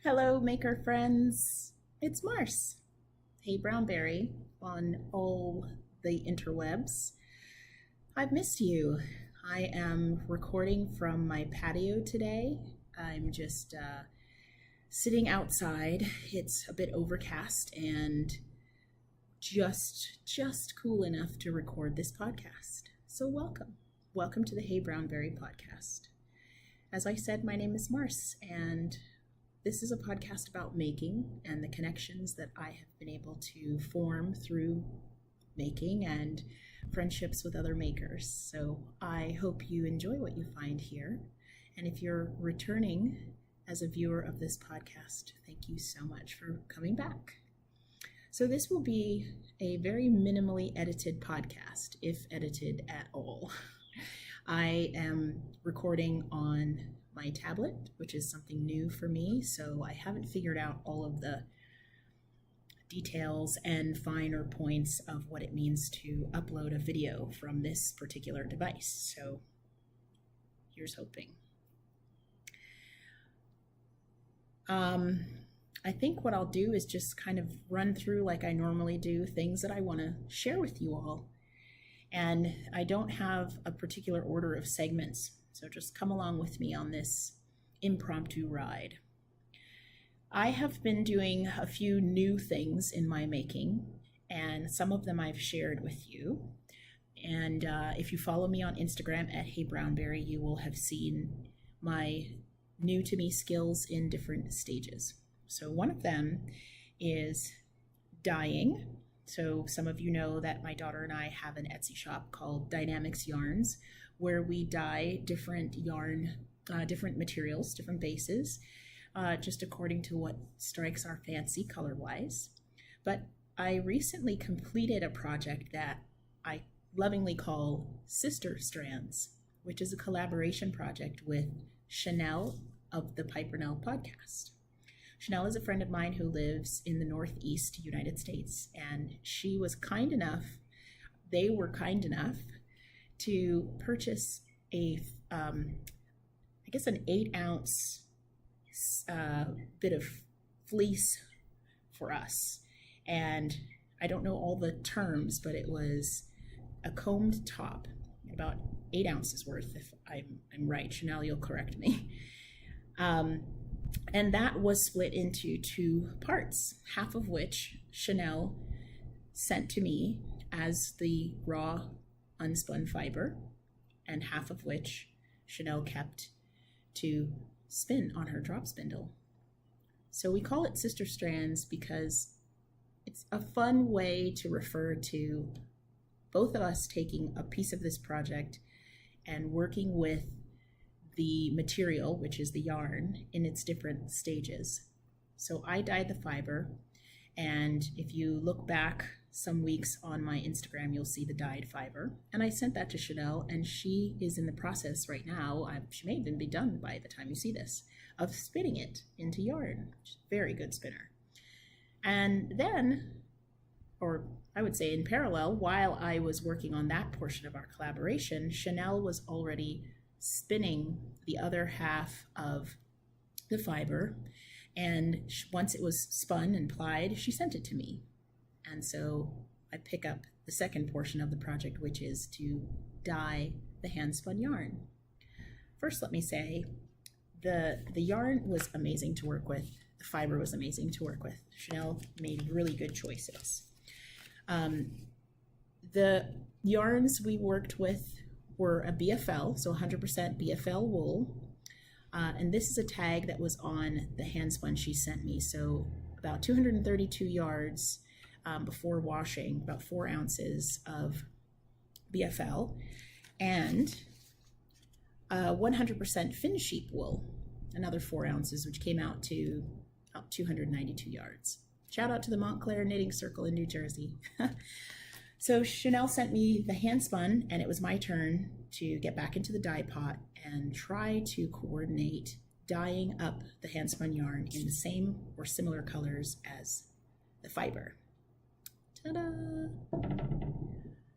Hello, maker friends. It's Marce. Hey BrownBerry on all the interwebs. I've missed you. I am recording from my patio today. I'm just sitting outside. It's a bit overcast and just cool enough to record this podcast. So welcome to the Hey BrownBerry Podcast. As I said, my name is Marce, and this is a podcast about making and the connections that I have been able to form through making and friendships with other makers. So I hope you enjoy what you find here. And if you're returning as a viewer of this podcast, thank you so much for coming back. So this will be a very minimally edited podcast, if edited at all. I am recording on my tablet, which is something new for me, so I haven't figured out all of the details and finer points of what it means to upload a video from this particular device. So here's hoping. I think what I'll do is just kind of run through, like I normally do, things that I want to share with you all. And I don't have a particular order of segments, so just come along with me on this impromptu ride. I have been doing a few new things in my making, and some of them I've shared with you. And if you follow me on Instagram at Hey BrownBerry, you will have seen my new to me skills in different stages. So one of them is dyeing. So some of you know that my daughter and I have an Etsy shop called Dynamics Yarns, where we dye different yarn, different materials, different bases, just according to what strikes our fancy color-wise. But I recently completed a project that I lovingly call Sister Strands, which is a collaboration project with Shanel of the Pipernell Podcast. Shanel is a friend of mine who lives in the Northeast United States, and she was kind enough, they were kind enough to purchase an 8-ounce bit of fleece for us. And I don't know all the terms, but it was a combed top, about 8 ounces worth, if I'm right. Shanel, you'll correct me. And that was split into 2 parts, half of which Shanel sent to me as the raw unspun fiber, and half of which Shanel kept to spin on her drop spindle. So we call it Sister Strands because it's a fun way to refer to both of us taking a piece of this project and working with the material, which is the yarn, in its different stages. So I dyed the fiber, and if you look back some weeks on my Instagram, you'll see the dyed fiber. And I sent that to Shanel, and she is in the process right now, she may even be done by the time you see this, of spinning it into yarn. She's a very good spinner. And then, or I would say in parallel, while I was working on that portion of our collaboration, Shanel was already spinning the other half of the fiber, and once it was spun and plied, she sent it to me. And so I pick up the second portion of the project, which is to dye the hand spun yarn. First, let me say the yarn was amazing to work with. The fiber was amazing to work with. Shanel made really good choices. The yarns we worked with were a BFL, so 100% BFL wool. And this is a tag that was on the hand spun she sent me. So about 232 yards before washing, about 4 ounces of BFL, and 100% fin sheep wool, another 4 ounces, which came out to about 292 yards. Shout out to the Montclair Knitting Circle in New Jersey. So Shanel sent me the hand spun, and it was my turn to get back into the dye pot and try to coordinate dyeing up the hand spun yarn in the same or similar colors as the fiber. Ta-da!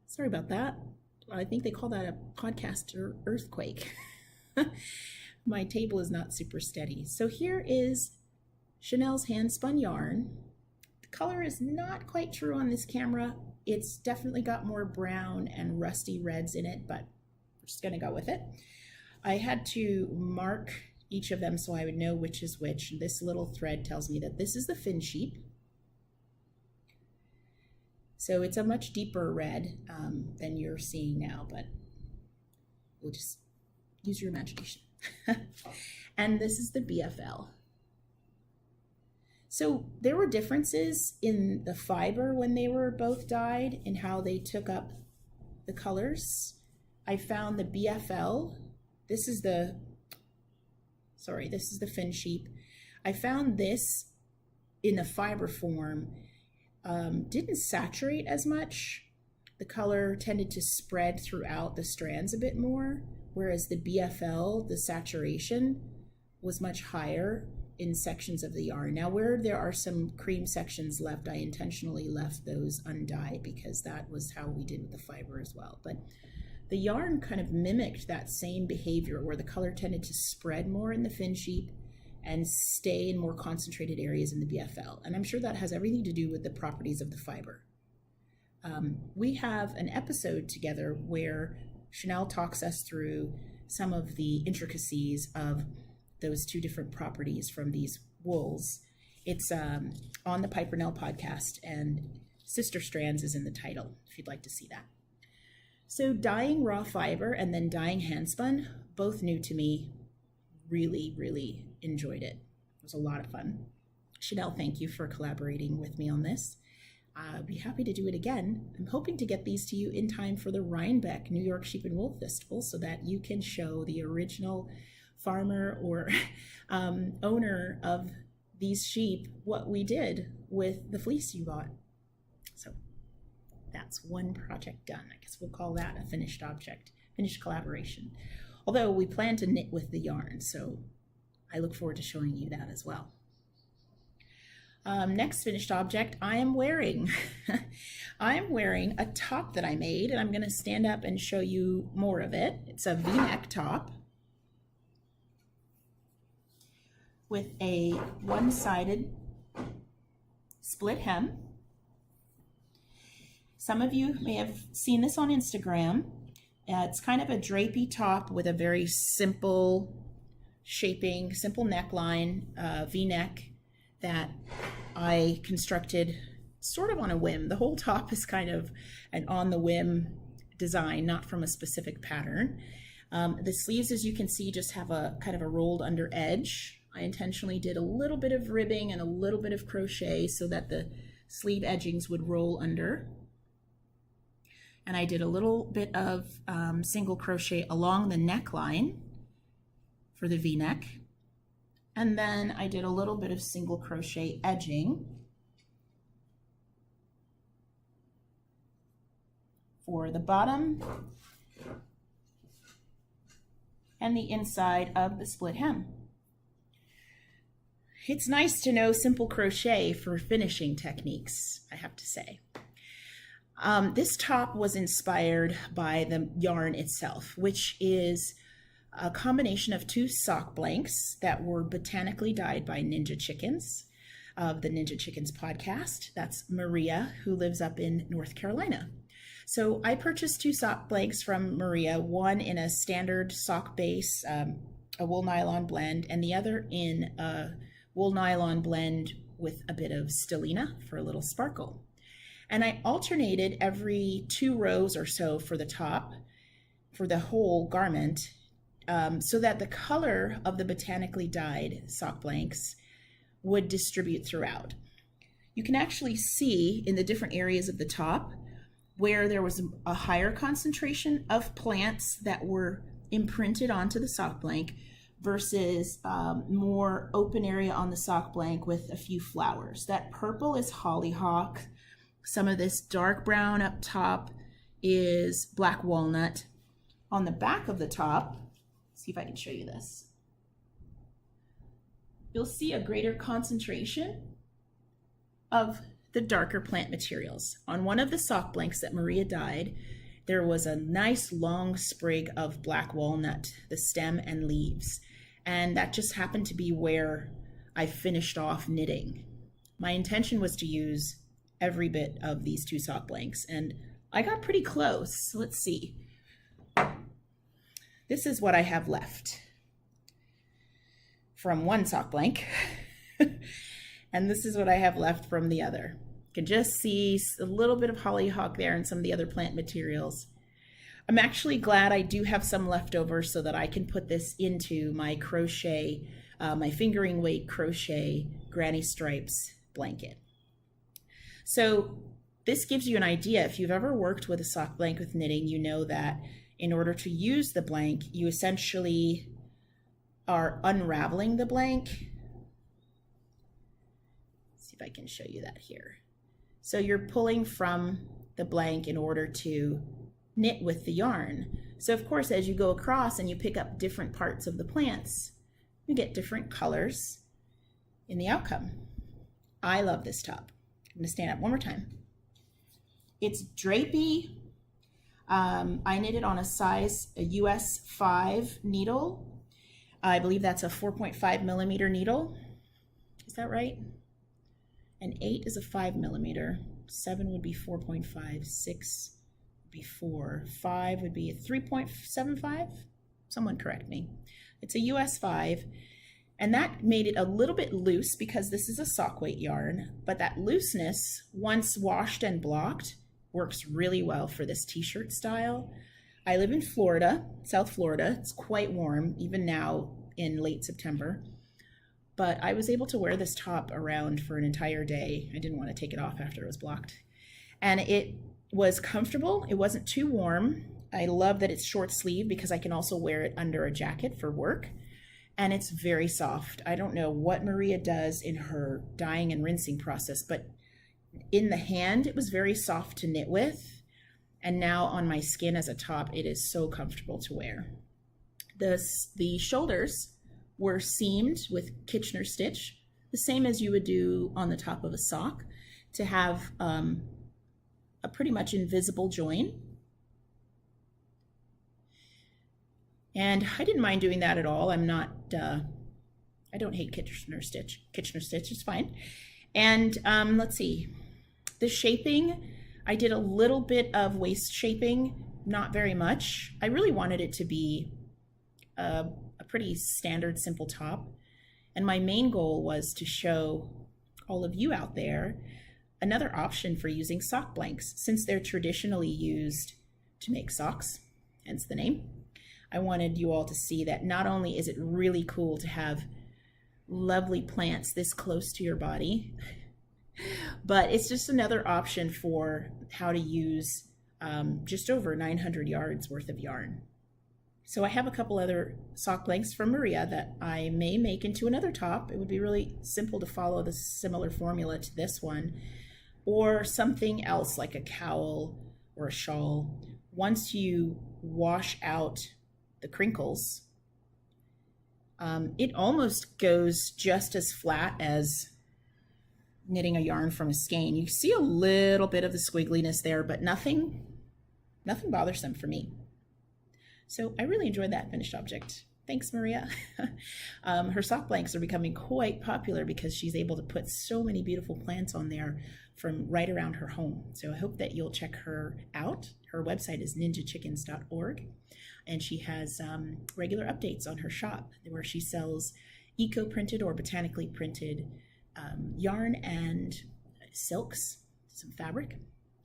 Sorry about that. I think they call that a podcaster earthquake. My table is not super steady. So here is Shanel's hand spun yarn. The color is not quite true on this camera. It's definitely got more brown and rusty reds in it, but we're just gonna go with it. I had to mark each of them so I would know which is which. This little thread tells me that this is the fin sheep. So it's a much deeper red than you're seeing now, but we'll just use your imagination. And this is the BFL. So there were differences in the fiber when they were both dyed and how they took up the colors. I found the BFL, this is the fin sheep. I found this in the fiber form didn't saturate as much. The color tended to spread throughout the strands a bit more, whereas the BFL, the saturation was much higher in sections of the yarn. Now, where there are some cream sections left, I intentionally left those undyed because that was how we did with the fiber as well. But the yarn kind of mimicked that same behavior where the color tended to spread more in the fin sheep and stay in more concentrated areas in the BFL. And I'm sure that has everything to do with the properties of the fiber. We have an episode together where Shanel talks us through some of the intricacies of those two different properties from these wools. It's on the Pipernell Podcast, and Sister Strands is in the title, if you'd like to see that. So dyeing raw fiber and then dyeing handspun, both new to me. Really, really enjoyed it. It was a lot of fun. Shanel, thank you for collaborating with me on this. I'd be happy to do it again. I'm hoping to get these to you in time for the Rhinebeck New York Sheep and Wool Festival so that you can show the original farmer or owner of these sheep what we did with the fleece you bought. So that's one project done. I guess we'll call that a finished object, finished collaboration. Although we plan to knit with the yarn, so I look forward to showing you that as well. Next finished object I am wearing. I'm wearing a top that I made, and I'm going to stand up and show you more of it. It's a V-neck top with a one-sided split hem. Some of you may have seen this on Instagram. It's kind of a drapey top with a very simple shaping, simple neckline, V-neck that I constructed sort of on a whim. The whole top is kind of an on-the-whim design, not from a specific pattern. The sleeves, as you can see, just have a kind of a rolled under edge. I intentionally did a little bit of ribbing and a little bit of crochet so that the sleeve edgings would roll under. And I did a little bit of single crochet along the neckline for the V-neck. And then I did a little bit of single crochet edging for the bottom and the inside of the split hem. It's nice to know simple crochet for finishing techniques, I have to say. This top was inspired by the yarn itself, which is a combination of two sock blanks that were botanically dyed by Ninja Chickens of the Ninja Chickens podcast. That's Maria, who lives up in North Carolina. So I purchased two sock blanks from Maria, one in a standard sock base, a wool nylon blend, and the other in a wool nylon blend with a bit of stellina for a little sparkle. And I alternated every 2 rows or so for the top, for the whole garment, so that the color of the botanically dyed sock blanks would distribute throughout. You can actually see in the different areas of the top where there was a higher concentration of plants that were imprinted onto the sock blank versus more open area on the sock blank with a few flowers. That purple is hollyhock. Some of this dark brown up top is black walnut. On the back of the top, see if I can show you this. You'll see a greater concentration of the darker plant materials. On one of the sock blanks that Maria dyed, there was a nice long sprig of black walnut, the stem and leaves. And that just happened to be where I finished off knitting. My intention was to use every bit of these 2 sock blanks, and I got pretty close. Let's see. This is what I have left from one sock blank, and this is what I have left from the other. You can just see a little bit of hollyhock there and some of the other plant materials. I'm actually glad I do have some left over so that I can put this into my crochet, my fingering weight crochet Granny Stripes blanket. So this gives you an idea. If you've ever worked with a sock blank with knitting, you know that in order to use the blank, you essentially are unraveling the blank. Let's see if I can show you that here. So you're pulling from the blank in order to knit with the yarn. So of course, as you go across and you pick up different parts of the plants, you get different colors in the outcome. I love this top. I'm gonna stand up one more time. It's drapey. I knitted on a US 5 needle. I believe that's a 4.5 millimeter needle. Is that right? An 8 is a 5 millimeter. 7 would be 4.5. 6 would be 4. 5 would be a 3.75. Someone correct me. It's a US 5. And that made it a little bit loose because this is a sock weight yarn. But that looseness, once washed and blocked, works really well for this t-shirt style. I live in Florida, South Florida. It's quite warm, even now in late September. But I was able to wear this top around for an entire day. I didn't want to take it off after it was blocked. And it was comfortable. It wasn't too warm. I love that it's short sleeve because I can also wear it under a jacket for work. And it's very soft. I don't know what Maria does in her dyeing and rinsing process, but in the hand, it was very soft to knit with. And now on my skin as a top, it is so comfortable to wear. The shoulders were seamed with Kitchener stitch, the same as you would do on the top of a sock, to have a pretty much invisible join. And I didn't mind doing that at all. I don't hate Kitchener stitch. Kitchener stitch is fine. And let's see, the shaping, I did a little bit of waist shaping, not very much. I really wanted it to be a pretty standard, simple top. And my main goal was to show all of you out there another option for using sock blanks, since they're traditionally used to make socks, hence the name. I wanted you all to see that not only is it really cool to have lovely plants this close to your body, but it's just another option for how to use just over 900 yards worth of yarn. So I have a couple other sock blanks from Maria that I may make into another top. It would be really simple to follow the similar formula to this one, or something else like a cowl or a shawl. Once you wash out the crinkles, it almost goes just as flat as knitting a yarn from a skein. You see a little bit of the squiggliness there, but nothing bothersome for me. So I really enjoyed that finished object. Thanks, Maria. Her sock blanks are becoming quite popular because she's able to put so many beautiful plants on there from right around her home. So I hope that you'll check her out. Her website is ninjachickens.org, and she has regular updates on her shop where she sells eco-printed or botanically printed yarn and silks, some fabric.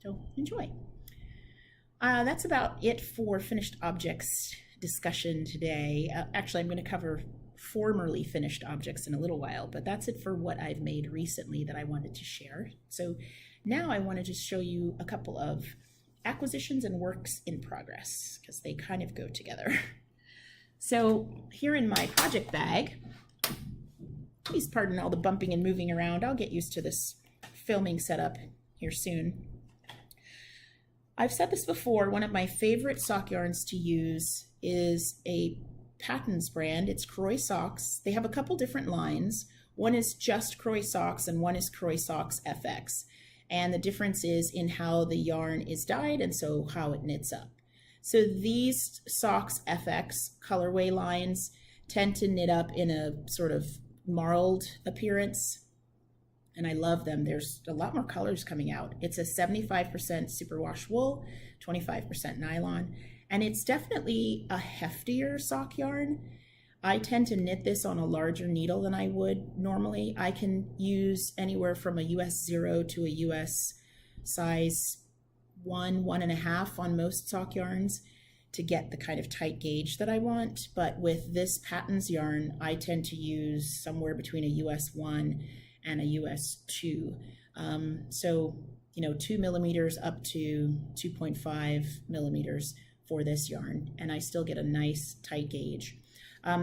So enjoy. That's about it for finished objects discussion today. Actually, I'm going to cover formerly finished objects in a little while, but that's it for what I've made recently that I wanted to share. So now I want to just show you a couple of acquisitions and works in progress, because they kind of go together. So here in my project bag, please pardon all the bumping and moving around. I'll get used to this filming setup here soon. I've said this before, one of my favorite sock yarns to use is a Patons brand. It's Kroy socks. They have a couple different lines. One is just Kroy socks and one is Kroy socks FX. And the difference is in how the yarn is dyed and so how it knits up. So these socks FX colorway lines tend to knit up in a sort of marled appearance, and I love them. There's a lot more colors coming out. It's a 75% superwash wool, 25% nylon, and it's definitely a heftier sock yarn. I tend to knit this on a larger needle than I would normally. I can use anywhere from a US 0 to a US size 1.5 on most sock yarns to get the kind of tight gauge that I want. But with this Patons yarn, I tend to use somewhere between a US 1 and a US 2. So, 2 millimeters up to 2.5 millimeters for this yarn, and I still get a nice tight gauge.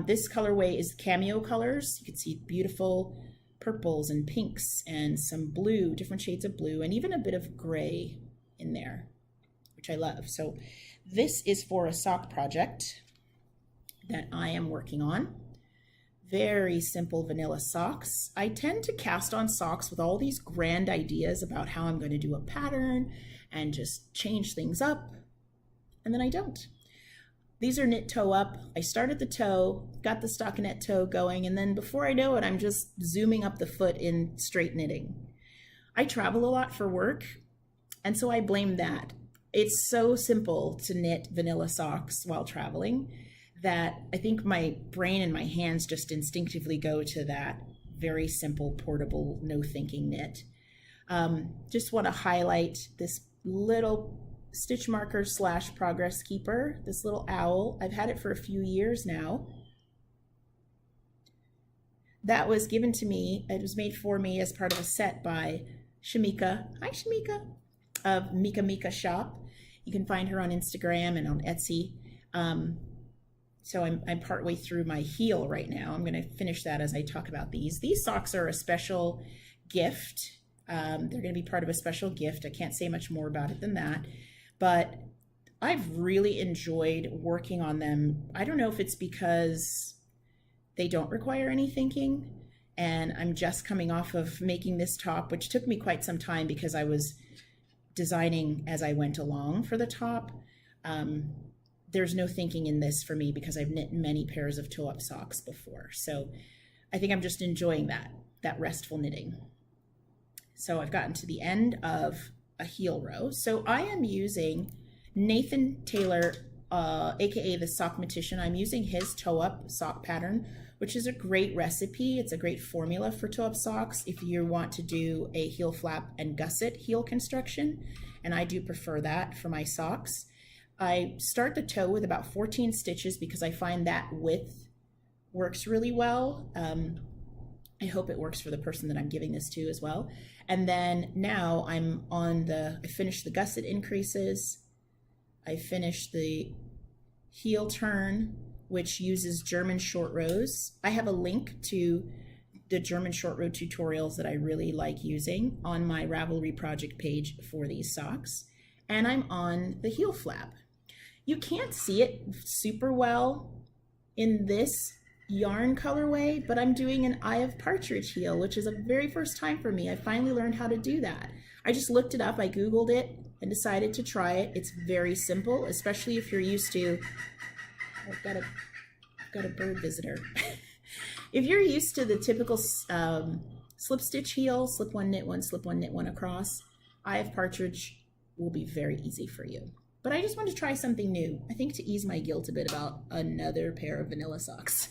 This colorway is cameo colors. You can see beautiful purples and pinks and some blue, different shades of blue, and even a bit of gray in there, which I love. So this is for a sock project that I am working on. Very simple vanilla socks. I tend to cast on socks with all these grand ideas about how I'm going to do a pattern and just change things up, and then I don't. These are knit toe up. I started the toe, got the stockinette toe going, and then before I know it, I'm just zooming up the foot in straight knitting. I travel a lot for work, and so I blame that. It's so simple to knit vanilla socks while traveling that I think my brain and my hands just instinctively go to that very simple, portable, no thinking knit. Just want to highlight this little stitch marker / progress keeper, this little owl. I've had it for a few years now. That was given to me, it was made for me as part of a set by Shameka. Hi Shameka, of MekaMikaShop. You can find her on Instagram and on Etsy. So I'm partway through my heel right now. I'm going to finish that as I talk about these. These socks are a special gift. They're going to be part of a special gift. I can't say much more about it than that. But I've really enjoyed working on them. I don't know if it's because they don't require any thinking, and I'm just coming off of making this top, which took me quite some time because I was designing as I went along for the top. There's no thinking in this for me because I've knit many pairs of toe-up socks before. So I think I'm just enjoying that restful knitting. So I've gotten to the end of a heel row. So I am using Nathan Taylor, aka the Sockmatician. I'm using his toe-up sock pattern, which is a great recipe. It's a great formula for toe-up socks if you want to do a heel flap and gusset heel construction, and I do prefer that for my socks. I start the toe with about 14 stitches because I find that width works really well. I hope it works for the person that I'm giving this to as well. And then now I'm on I finished the gusset increases. I finished the heel turn, which uses German short rows. I have a link to the German short row tutorials that I really like using on my Ravelry project page for these socks. And I'm on the heel flap. You can't see it super well in this yarn colorway, but I'm doing an Eye of Partridge heel, which is a very first time for me. I finally learned how to do that. I just looked it up, I Googled it, and decided to try it. It's very simple, especially if you're used to, I've got a bird visitor. If you're used to the typical slip stitch heel, slip one, knit one, slip one, knit one across, Eye of Partridge will be very easy for you. But I just want to try something new. I think to ease my guilt a bit about another pair of vanilla socks.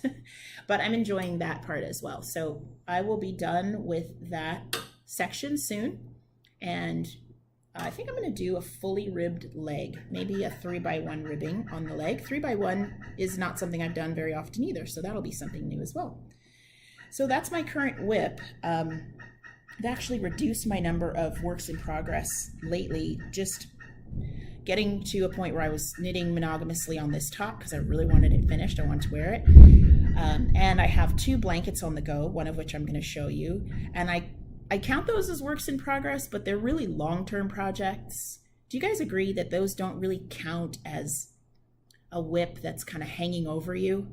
But I'm enjoying that part as well. So I will be done with that section soon. And I think I'm going to do a fully ribbed leg, maybe a 3x1 ribbing on the leg. 3x1 is not something I've done very often either, so that'll be something new as well. So that's my current WIP. I've actually reduced my number of works in progress lately, just getting to a point where I was knitting monogamously on this top because I really wanted it finished. I wanted to wear it. And I have 2 blankets on the go, one of which I'm going to show you. And I count those as works in progress, but they're really long-term projects. Do you guys agree that those don't really count as a WIP that's kind of hanging over you?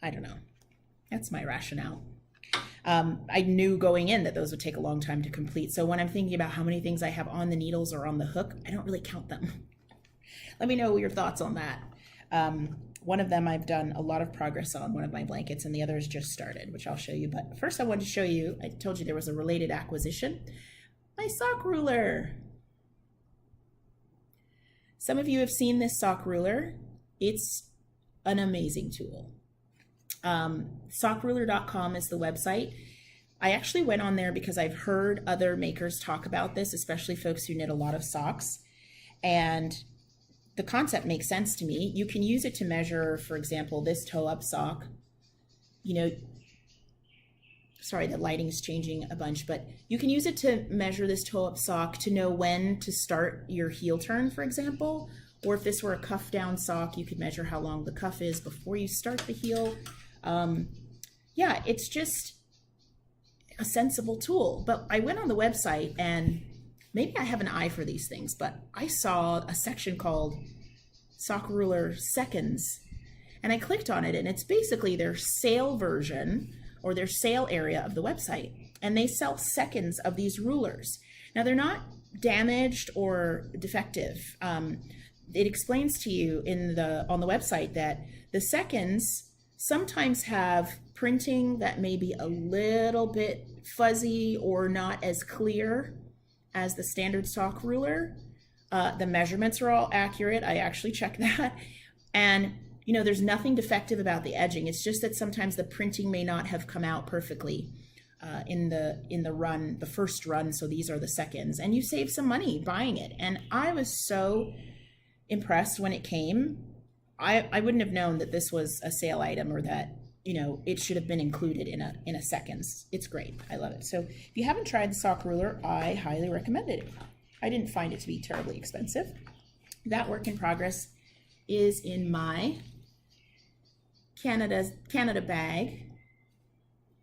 I don't know. That's my rationale. I knew going in that those would take a long time to complete. So when I'm thinking about how many things I have on the needles or on the hook, I don't really count them. Let me know your thoughts on that. One of them I've done a lot of progress on, one of my blankets, and the other has just started, which I'll show you. But first I wanted to show you, I told you there was a related acquisition, my sock ruler. Some of you have seen this sock ruler. It's an amazing tool. Sockruler.com is the website. I actually went on there because I've heard other makers talk about this, especially folks who knit a lot of socks. And the concept makes sense to me. You can use it to measure, for example, this toe-up sock. You know, sorry, the lighting's changing a bunch, but you can use it to measure this toe-up sock to know when to start your heel turn, for example. Or if this were a cuff down sock, you could measure how long the cuff is before you start the heel. Yeah, it's just a sensible tool. But I went on the website, and maybe I have an eye for these things, but I saw a section called Sock Ruler Seconds, and I clicked on it, and it's basically their sale version or their sale area of the website, and they sell seconds of these rulers. Now, they're not damaged or defective. It explains to you on the website that the seconds sometimes have printing that may be a little bit fuzzy or not as clear as the standard sock ruler. The measurements are all accurate. I actually checked that. And, you know, there's nothing defective about the edging. It's just that sometimes the printing may not have come out perfectly in the run, the first run. So these are the seconds. And you save some money buying it. And I was so impressed when it came. I wouldn't have known that this was a sale item or that, you know, it should have been included in a seconds. It's great. I love it. So if you haven't tried the sock ruler, I highly recommend it. I didn't find it to be terribly expensive. That work in progress is in my Canada bag.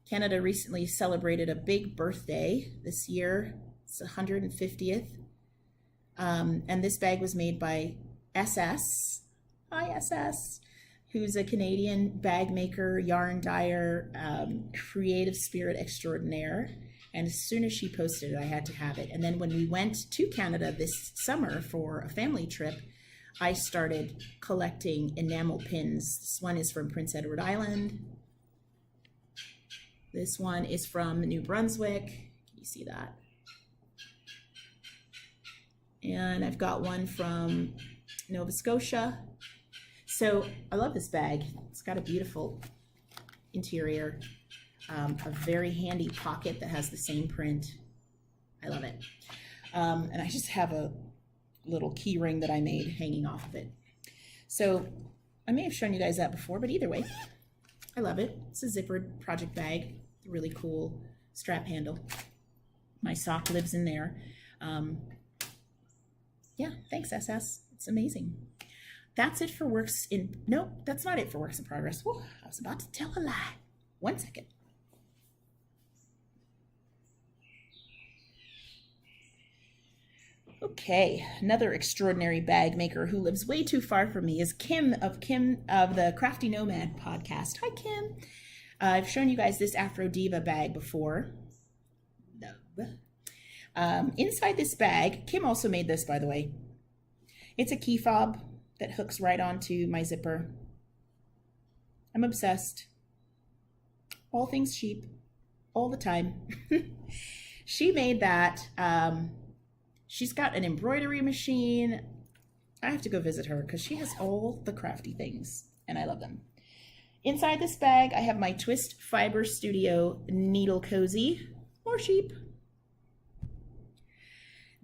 Canada recently celebrated a big birthday this year. It's 150th. And this bag was made by SS. Hi, SS. Who's a Canadian bag maker, yarn dyer, creative spirit extraordinaire. And as soon as she posted it, I had to have it. And then when we went to Canada this summer for a family trip, I started collecting enamel pins. This one is from Prince Edward Island. This one is from New Brunswick. Can you see that? And I've got one from Nova Scotia. So I love this bag. It's got a beautiful interior, a very handy pocket that has the same print. I love it. And I just have a little key ring that I made hanging off of it. So I may have shown you guys that before, but either way, I love it. It's a zippered project bag, really cool strap handle. My sock lives in there. Yeah, thanks, SS. It's amazing. That's it for works in, nope, that's not it for works in progress. Whew, I was about to tell a lie. 1 second. Okay, another extraordinary bag maker who lives way too far from me is Kim of the Crafty Nomad podcast. Hi, Kim. I've shown you guys this Afro Diva bag before. Inside this bag, Kim also made this, by the way. It's a key fob that hooks right onto my zipper. I'm obsessed. All things cheap, all the time. She made that. She's got an embroidery machine. I have to go visit her because she has all the crafty things, and I love them. Inside this bag, I have my Twist Fiber Studio Needle Cozy. More sheep.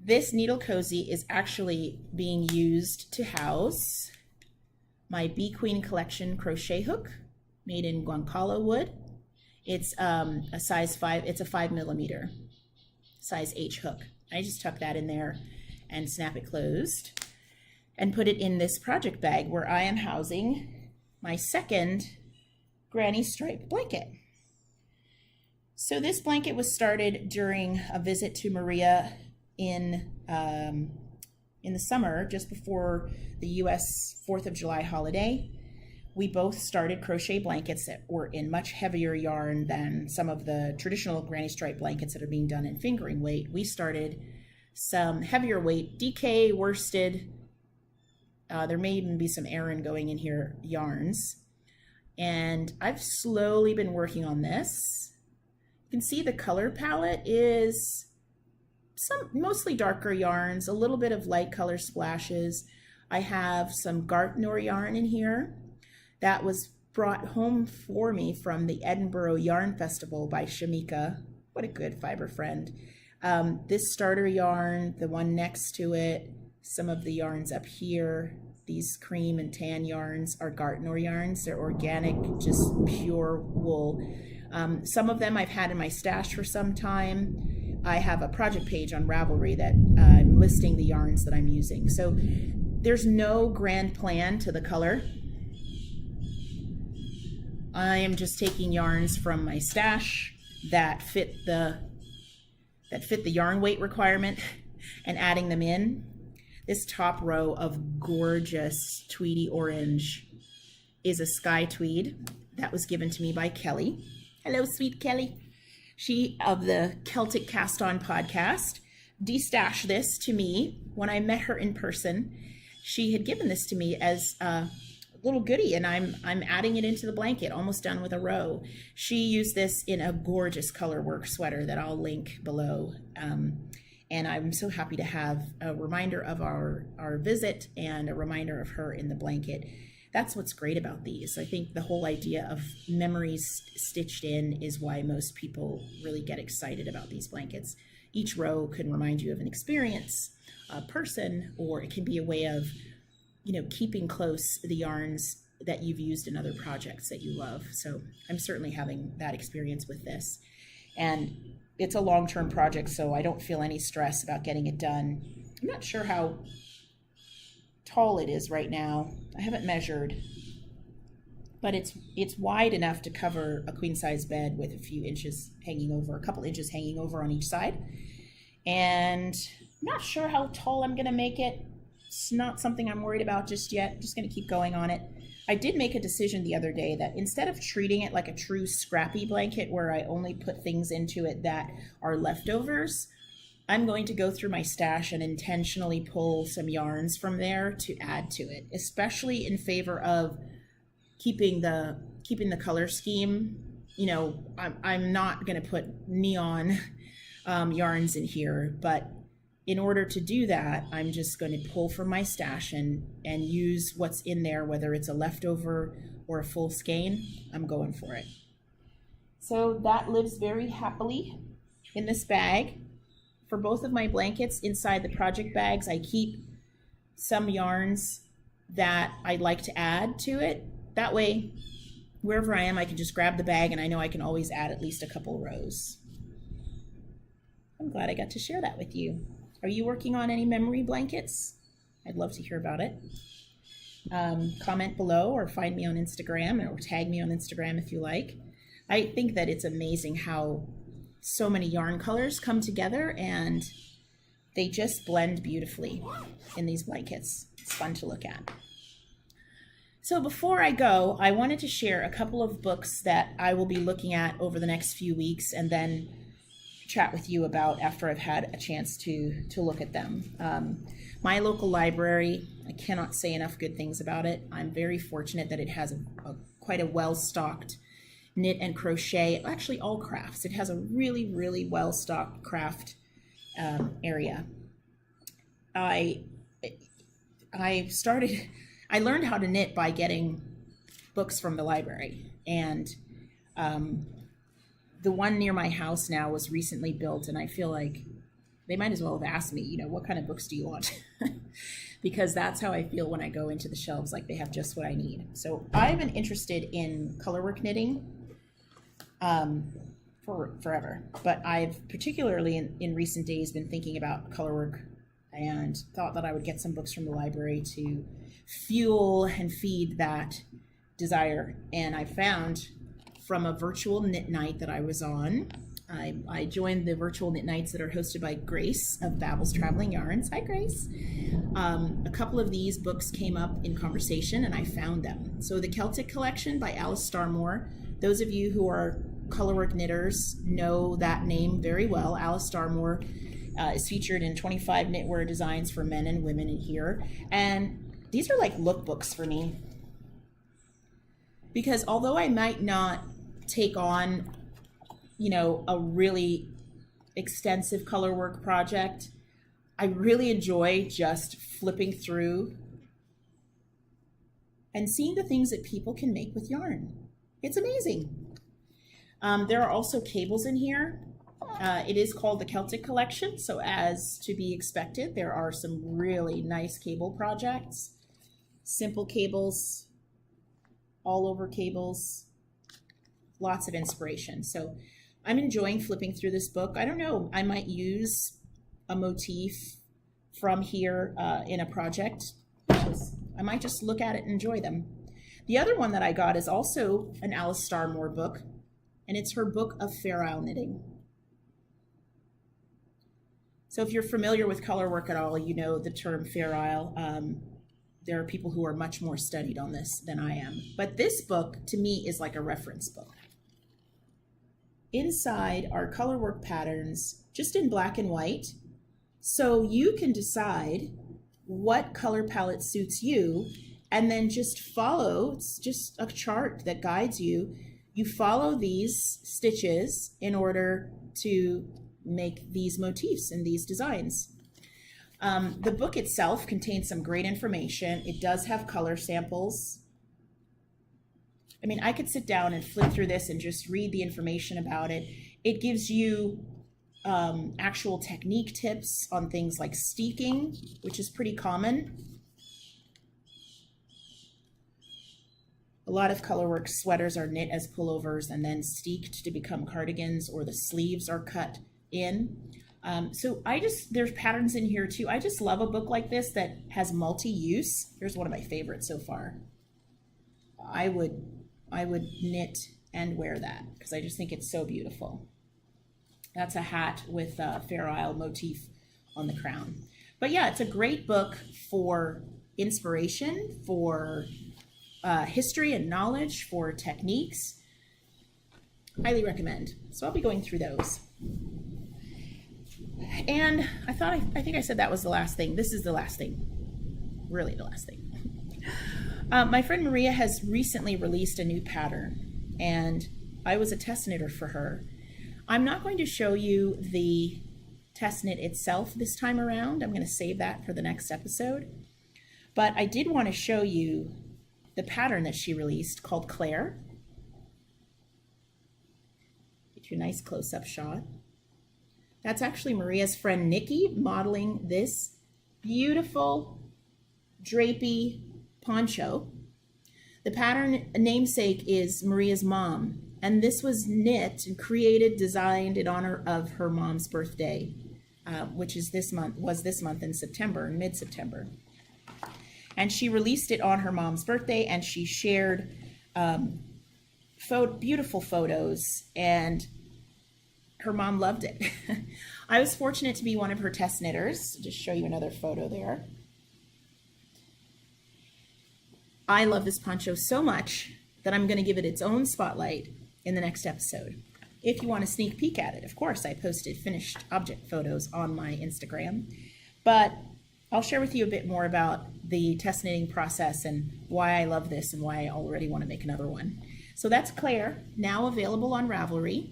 This needle cozy is actually being used to house my Bee Queen Collection crochet hook made in guancala wood. It's a size 5, it's a 5mm size H hook. I just tuck that in there and snap it closed and put it in this project bag where I am housing my second granny stripe blanket. So this blanket was started during a visit to Maria in the summer, just before the US 4th of July holiday. We both started crochet blankets that were in much heavier yarn than some of the traditional granny stripe blankets that are being done in fingering weight. We started some heavier weight DK worsted There may even be some Aran going in here yarns. And I've slowly been working on this. You can see the color palette is mostly darker yarns, a little bit of light color splashes. I have some Garthenor yarn in here that was brought home for me from the Edinburgh Yarn Festival by Shameka. What a good fiber friend. This starter yarn, the one next to it, some of the yarns up here, these cream and tan yarns are Garthenor yarns. They're organic, just pure wool. Some of them I've had in my stash for some time. I have a project page on Ravelry that I'm listing the yarns that I'm using. So there's no grand plan to the color. I am just taking yarns from my stash that fit the yarn weight requirement and adding them in. This top row of gorgeous tweedy orange is a Skye Tweed that was given to me by Kelly. Hello, sweet Kelly. She, of the Celtic Cast-On podcast, destashed this to me when I met her in person. She had given this to me as a little goodie, and I'm adding it into the blanket, almost done with a row. She used this in a gorgeous color work sweater that I'll link below. And I'm so happy to have a reminder of our visit and a reminder of her in the blanket. That's what's great about these. I think the whole idea of memories stitched in is why most people really get excited about these blankets. Each row can remind you of an experience, a person, or it can be a way of, keeping close the yarns that you've used in other projects that you love. So I'm certainly having that experience with this. And it's a long-term project, so I don't feel any stress about getting it done. I'm not sure how tall it is right now. I haven't measured, but it's wide enough to cover a queen-size bed with a couple inches hanging over on each side. And I'm not sure how tall I'm gonna make it. It's not something I'm worried about just yet. I'm just gonna keep going on it. I did make a decision the other day that instead of treating it like a true scrappy blanket where I only put things into it that are leftovers, I'm going to go through my stash and intentionally pull some yarns from there to add to it, especially in favor of keeping the color scheme. I'm not going to put neon yarns in here, but in order to do that, I'm just going to pull from my stash and use what's in there, whether it's a leftover or a full skein. I'm going for it. So that lives very happily in this bag. For both of my blankets, inside the project bags, I keep some yarns that I'd like to add to it. That way, wherever I am, I can just grab the bag and I know I can always add at least a couple rows. I'm glad I got to share that with you. Are you working on any memory blankets? I'd love to hear about it. Comment below or find me on Instagram or tag me on Instagram if you like. I think that it's amazing how so many yarn colors come together and they just blend beautifully in these blankets. It's fun to look at. So before I go, I wanted to share a couple of books that I will be looking at over the next few weeks and then chat with you about after I've had a chance to look at them. My local library, I cannot say enough good things about it. I'm very fortunate that it has quite a well-stocked knit and crochet, actually all crafts. It has a really, really well-stocked craft area. I learned how to knit by getting books from the library, and the one near my house now was recently built, and I feel like they might as well have asked me, what kind of books do you want? Because that's how I feel when I go into the shelves, like they have just what I need. So I've been interested in colorwork knitting for forever, but I've particularly in recent days been thinking about colorwork and thought that I would get some books from the library to fuel and feed that desire. And I found from a virtual knit night that I was on, I joined the virtual knit nights that are hosted by Grace of Babbles Traveling Yarns. Hi, Grace. A couple of these books came up in conversation and I found them. So the Celtic Collection by Alice Starmore. Those of you who are colorwork knitters know that name very well. Alice Starmore is featured in 25 knitwear designs for men and women in here. And these are like lookbooks for me. Because although I might not take on, a really extensive color work project, I really enjoy just flipping through and seeing the things that people can make with yarn. It's amazing. There are also cables in here. It is called the Celtic collection, so as to be expected, there are some really nice cable projects. Simple cables, all over cables, lots of inspiration. So I'm enjoying flipping through this book. I don't know, I might use a motif from here in a project. I might just look at it and enjoy them. The other one that I got is also an Alice Starmore book, and it's her book of Fair Isle knitting. So if you're familiar with color work at all, you know the term Fair Isle. There are people who are much more studied on this than I am. But this book, to me, is like a reference book. Inside are color work patterns, just in black and white. So you can decide what color palette suits you, and then just follow. It's just a chart that guides you. You follow these stitches in order to make these motifs and these designs. The book itself contains some great information. It does have color samples. I mean, I could sit down and flip through this and just read the information about it. It gives you actual technique tips on things like steeking, which is pretty common. A lot of colorwork sweaters are knit as pullovers and then steeked to become cardigans, or the sleeves are cut in. So there's patterns in here too. I just love a book like this that has multi-use. Here's one of my favorites so far. I would knit and wear that because I just think it's so beautiful. That's a hat with a Fair Isle motif on the crown. But yeah, it's a great book for inspiration, for history and knowledge, for techniques. Highly recommend. So I'll be going through those. And I think I said that was the last thing. This is the last thing. Really the last thing. My friend Maria has recently released a new pattern, and I was a test knitter for her. I'm not going to show you the test knit itself this time around. I'm going to save that for the next episode. But I did want to show you the pattern that she released called Claire. Get you a nice close-up shot. That's actually Maria's friend Nikki modeling this beautiful drapey poncho. The pattern namesake is Maria's mom, and this was knit and created, designed in honor of her mom's birthday, which is this month in September, in mid-September. And she released it on her mom's birthday, and she shared beautiful photos, and her mom loved it. I was fortunate to be one of her test knitters. Just show you another photo there. I love this poncho so much that I'm going to give it its own spotlight in the next episode. If you want a sneak peek at it, of course, I posted finished object photos on my Instagram, but I'll share with you a bit more about the test knitting process and why I love this and why I already want to make another one. So that's Claire, now available on Ravelry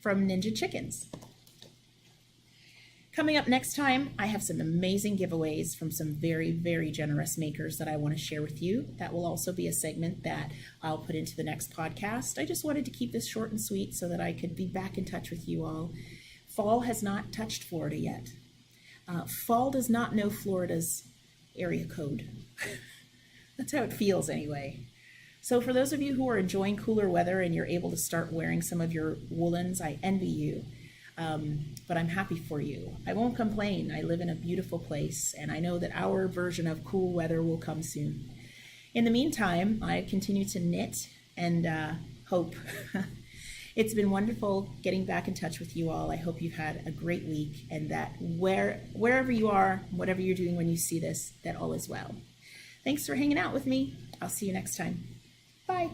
from Ninja Chickens. Coming up next time, I have some amazing giveaways from some very, very generous makers that I want to share with you. That will also be a segment that I'll put into the next podcast. I just wanted to keep this short and sweet so that I could be back in touch with you all. Fall has not touched Florida yet. Fall does not know Florida's area code. That's how it feels anyway. So for those of you who are enjoying cooler weather and you're able to start wearing some of your woolens, I envy you. But I'm happy for you. I won't complain. I live in a beautiful place, and I know that our version of cool weather will come soon. In the meantime, I continue to knit and hope. It's been wonderful getting back in touch with you all. I hope you've had a great week, and that wherever you are, whatever you're doing when you see this, that all is well. Thanks for hanging out with me. I'll see you next time. Bye.